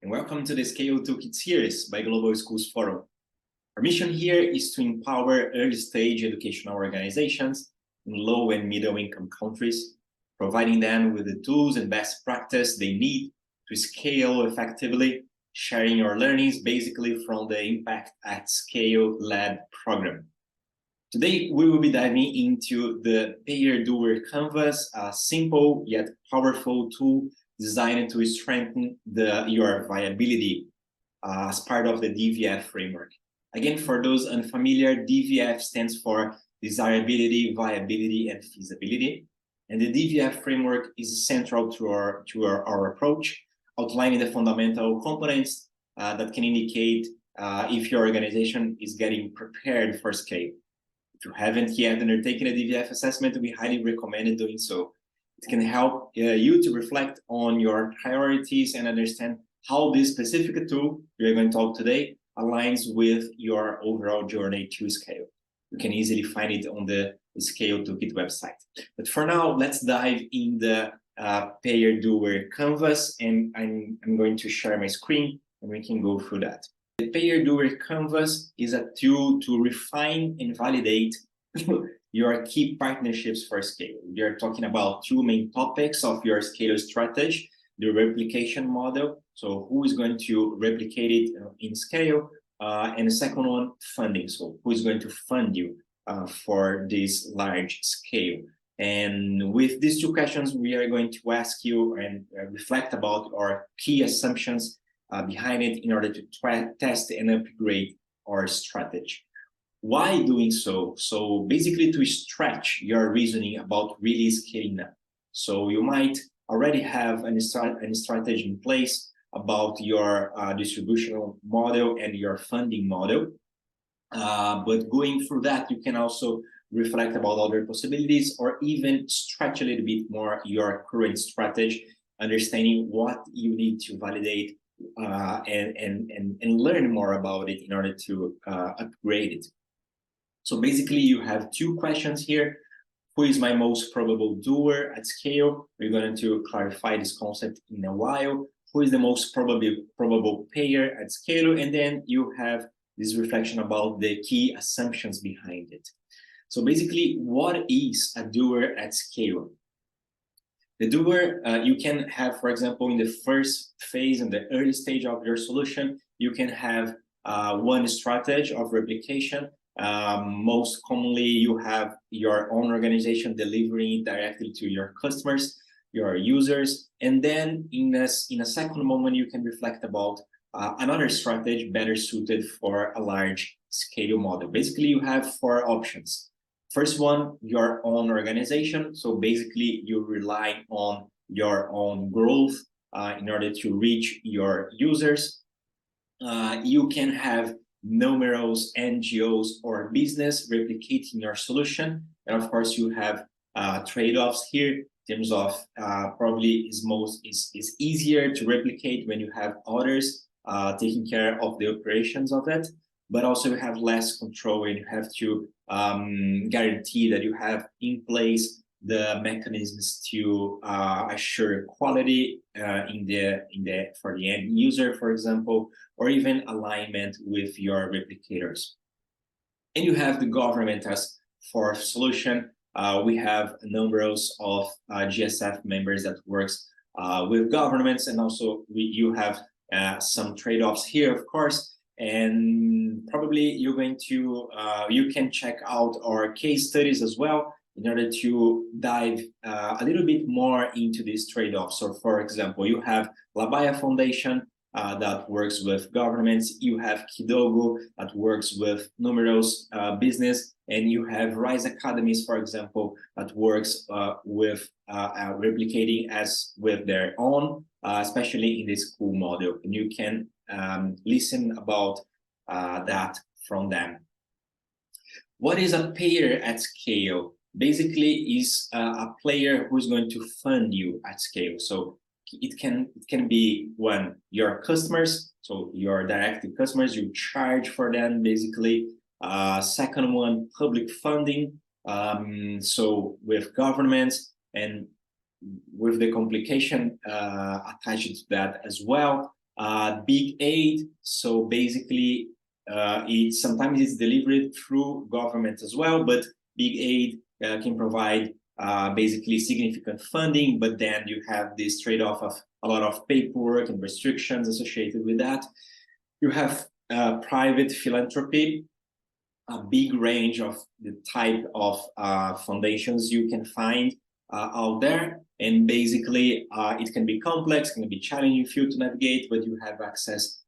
and welcome to the Scale Toolkit series by Global Schools Forum. Our mission here is to empower early-stage educational organizations in low and middle-income countries, providing them with the tools and best practice they need to scale effectively, sharing your learnings basically from the Impact at Scale Lab program. Today, we will be diving into the Doer Canvas, a simple yet powerful tool designed to strengthen your viability as part of the DVF framework. Again, for those unfamiliar, DVF stands for desirability, viability, and feasibility. And the DVF framework is central to our approach, outlining the fundamental components that can indicate if your organization is getting prepared for scale. If you haven't yet undertaken a DVF assessment, we highly recommend doing so. It can help you to reflect on your priorities and understand how this specific tool we're going to talk today aligns with your overall journey to scale. You can easily find it on the Scale Toolkit website. But for now, let's dive in the Doer Canvas, and I'm going to share my screen and we can go through that. The Doer Canvas is a tool to refine and validate your key partnerships for scale. We are talking about two main topics of your scale strategy: the replication model, so who is going to replicate it in scale, and the second one, funding, so who is going to fund you for this large scale. And with these two questions, we are going to ask you and reflect about our key assumptions behind it in order to test and upgrade our strategy. Why doing so? So basically to stretch your reasoning about really scaling up. So you might already have a strategy in place about your distributional model and your funding model. But going through that, you can also reflect about other possibilities or even stretch a little bit more your current strategy, understanding what you need to validate and learn more about it in order to upgrade it. So basically, you have two questions here. Who is my most probable doer at scale? We're going to clarify this concept in a while. Who is the most probable payer at scale? And then you have this reflection about the key assumptions behind it. So basically, what is a doer at scale? The doer, you can have, for example, in the first phase, in the early stage of your solution, you can have one strategy of replication. Most commonly, you have your own organization delivering directly to your customers, your users. And then in a second moment, you can reflect about another strategy better suited for a large scale model. Basically, you have four options. First one, your own organization. So basically, you rely on your own growth in order to reach your users. You can have numerous NGOs or business replicating your solution. And of course, you have trade-offs here in terms of probably is easier to replicate when you have others taking care of the operations of it. But also you have less control and you have to guarantee that you have in place the mechanisms to assure quality for the end user, for example, or even alignment with your replicators. And you have the government as fourth solution. We have a number of GSF members that works with governments, and also you have some trade-offs here, of course. And probably you're going to, you can check out our case studies as well in order to dive a little bit more into these trade-offs. So for example, you have La Baia Foundation that works with governments, you have Kidogo that works with numerous business, and you have Rise Academies, for example, that works with replicating as with their own, especially in the school model. And you can listen about that from them. What is a payer at scale? Basically, is a player who is going to fund you at scale. So it can be one, your customers, so your direct customers, you charge for them basically. Second one, public funding, so with governments, and with the complication attached to that as well, Big aid, so basically sometimes it's delivered through government as well, but big aid can provide basically significant funding, but then you have this trade-off of a lot of paperwork and restrictions associated with that. You have private philanthropy, a big range of the type of foundations you can find out there. And basically, it can be complex, can be challenging for you to navigate, but you have access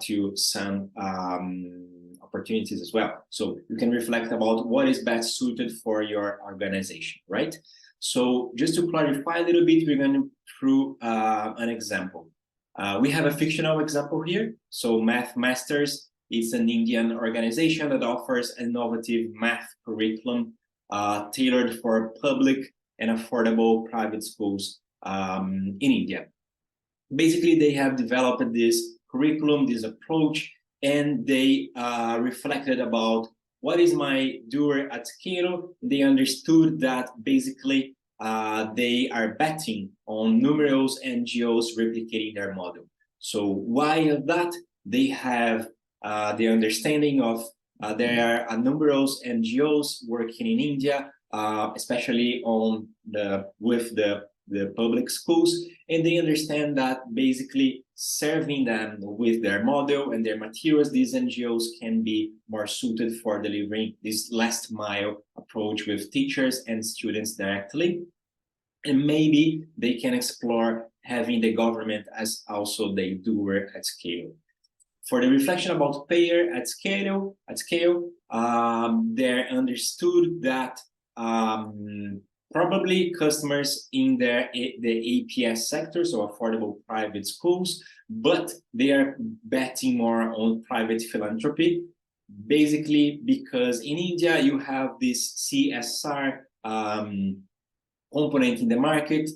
to some opportunities as well. So you can reflect about what is best suited for your organization, right? So just to clarify a little bit, we're going through an example. We have a fictional example here. So Math Masters is an Indian organization that offers innovative math curriculum tailored for public and affordable private schools in India. Basically, they have developed this curriculum, this approach, and they reflected about what is my doer at scale. They understood that basically they are betting on numerous NGOs replicating their model. So why is that? They have the understanding of there are numerous NGOs working in India, especially on with the public schools, and they understand that basically serving them with their model and their materials, these NGOs can be more suited for delivering this last mile approach with teachers and students directly. And maybe they can explore having the government as also they do at scale. For the reflection about payer at scale, they understood that probably customers in the APS sector, so affordable private schools, but they are betting more on private philanthropy, basically because in India you have this CSR component in the market.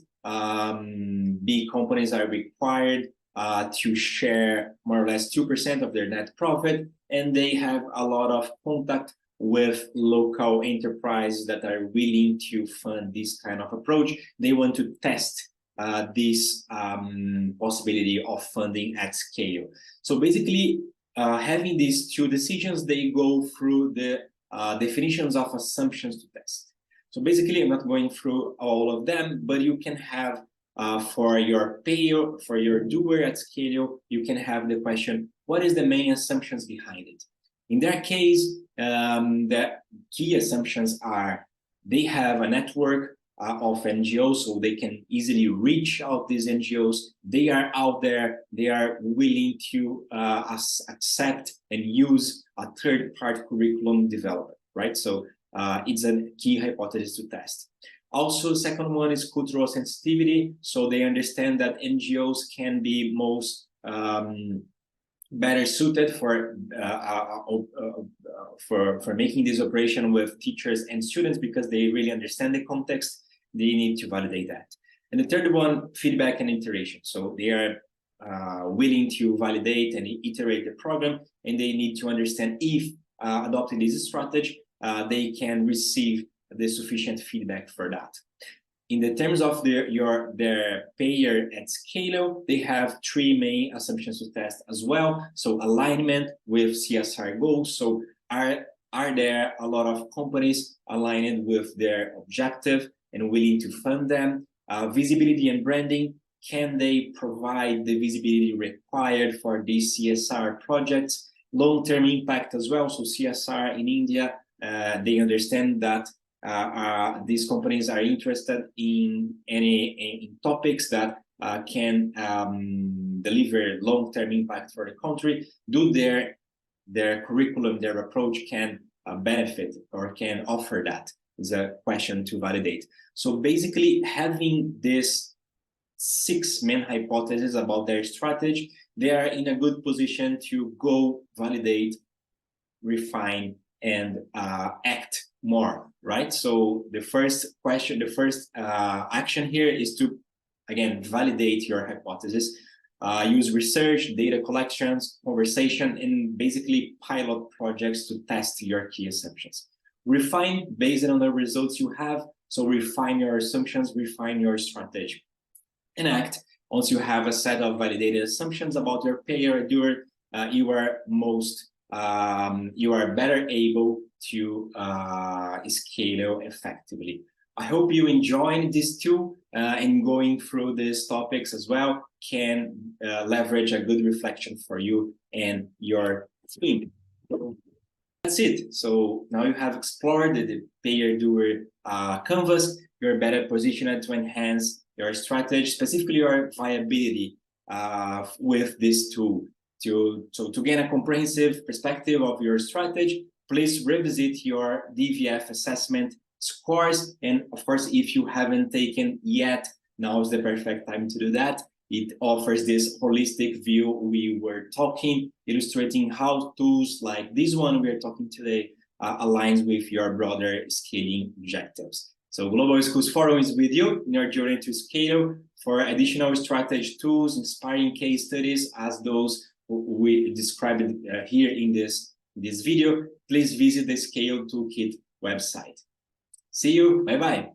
Big companies are required to share more or less 2% of their net profit, and they have a lot of contact with local enterprises that are willing to fund this kind of approach. They want to test this possibility of funding at scale. So basically, having these two decisions, they go through the definitions of assumptions to test. So basically, I'm not going through all of them, but you can have for your payer, for your doer at scale, you can have the question, what is the main assumptions behind it? In their case, the key assumptions are they have a network of NGOs, so they can easily reach out these NGOs. They are out there, they are willing to accept and use a third-party curriculum development, right? So it's a key hypothesis to test. Also, second one is cultural sensitivity. So they understand that NGOs can be most better suited for making this operation with teachers and students because they really understand the context. They need to validate that. And the third one, feedback and iteration. So they are willing to validate and iterate the program, and they need to understand if adopting this strategy, they can receive the sufficient feedback for that. In the terms of their payer at scale, they have three main assumptions to test as well. So alignment with CSR goals. So are there a lot of companies aligned with their objective and willing to fund them? Visibility and branding. Can they provide the visibility required for these CSR projects? Long-term impact as well. So CSR in India, they understand that these companies are interested in topics that can deliver long-term impact for the country. Do their curriculum, their approach can benefit or can offer that? Is a question to validate. So basically, having this 6 main hypotheses about their strategy, they are in a good position to go validate, refine, and act more, right? So the first question, the first action here is to, again, validate your hypothesis. Use research, data collections, conversation, and basically pilot projects to test your key assumptions. Refine based on the results you have. So refine your assumptions, refine your strategy. And act Once you have a set of validated assumptions about your payer or doer, you are better able to scale effectively. I hope you enjoyed this tool and going through these topics as well can leverage a good reflection for you and your team. That's it. So now you have explored the payer-doer canvas. You're better positioned to enhance your strategy, specifically your viability with this tool. To gain a comprehensive perspective of your strategy, please revisit your DVF assessment scores. And of course, if you haven't taken yet, now is the perfect time to do that. It offers this holistic view we were talking, illustrating how tools like this one we're talking today aligns with your broader scaling objectives. So Global Schools Forum is with you in your journey to scale. For additional strategy tools, inspiring case studies as those we described here in this video, please visit the Scale Toolkit website. See you. Bye-bye.